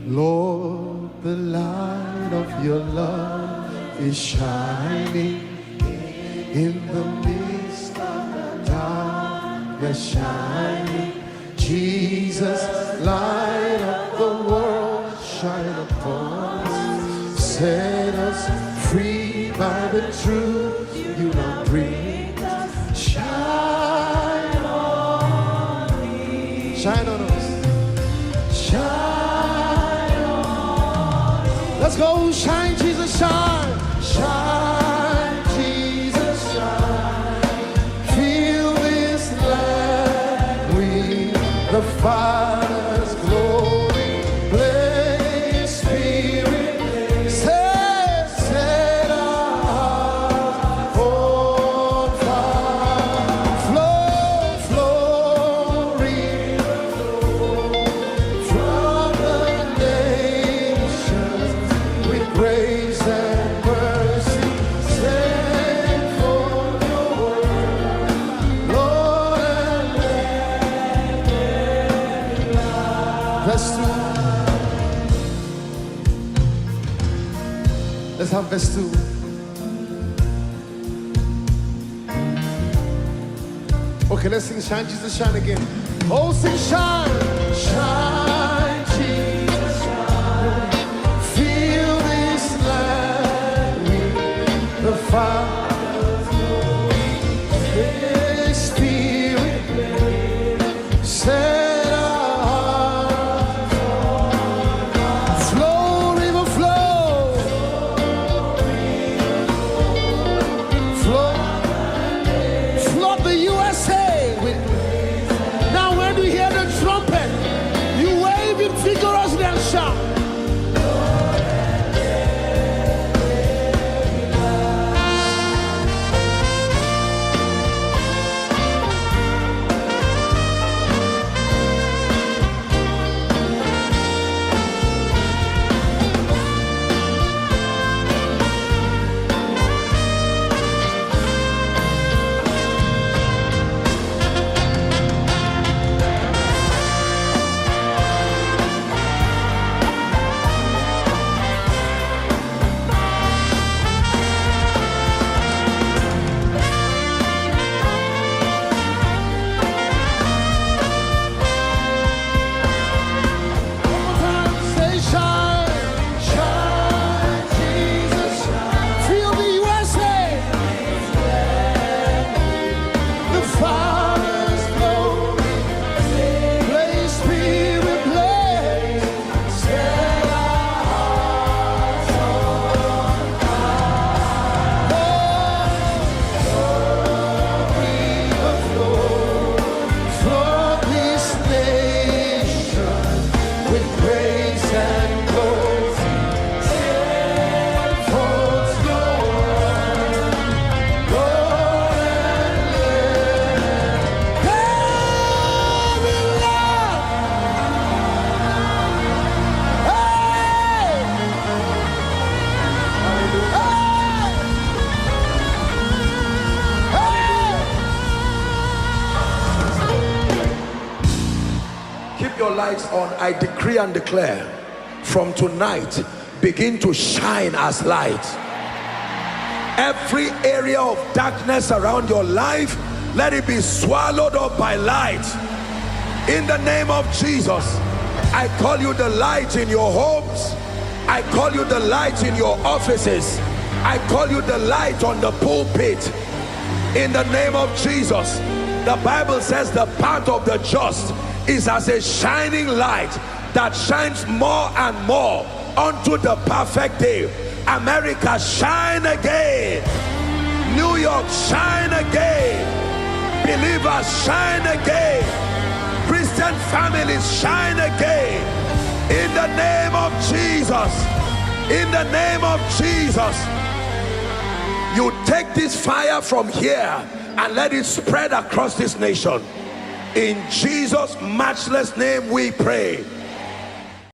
Lord, the light of your love is shining in the midst of the darkness shining. Jesus, light of the world, shine upon us. Set us free by the truth you now bring us. Shine on me. Shine on us. Shine on me. Let's go. Shine, Jesus, shine. Shine, Jesus, shine. Fill this land with the Father's glory. Blaze, Spirit, set our hearts on fire. Flow, river, from the nations with grace and mercy. Send forth your word, Lord, and let there be light. Verse 2. Let's have verse 2. Okay, let's sing Shine, Jesus, Shine again. Oh, sing Shine. Shine, Jesus, shine. Fill this land with the Father's glory. Spirit, set our hearts on fire. Flow, river, flow. Flood the USA with. Now when you hear the trumpet, you wave it vigorously and shout. Lights on. I decree and declare from tonight, begin to shine as light. Every area of darkness around your life, let it be swallowed up by light. In the name of Jesus, I call you the light in your homes. I call you the light in your offices. I call you the light on the pulpit. In the name of Jesus, the Bible says the path of the just is as a shining light that shines more and more unto the perfect day. America, shine again. New York, shine again. Believers, shine again. Christian families, shine again. In the name of Jesus. In the name of Jesus. You take this fire from here and let it spread across this nation. In Jesus' matchless name we pray.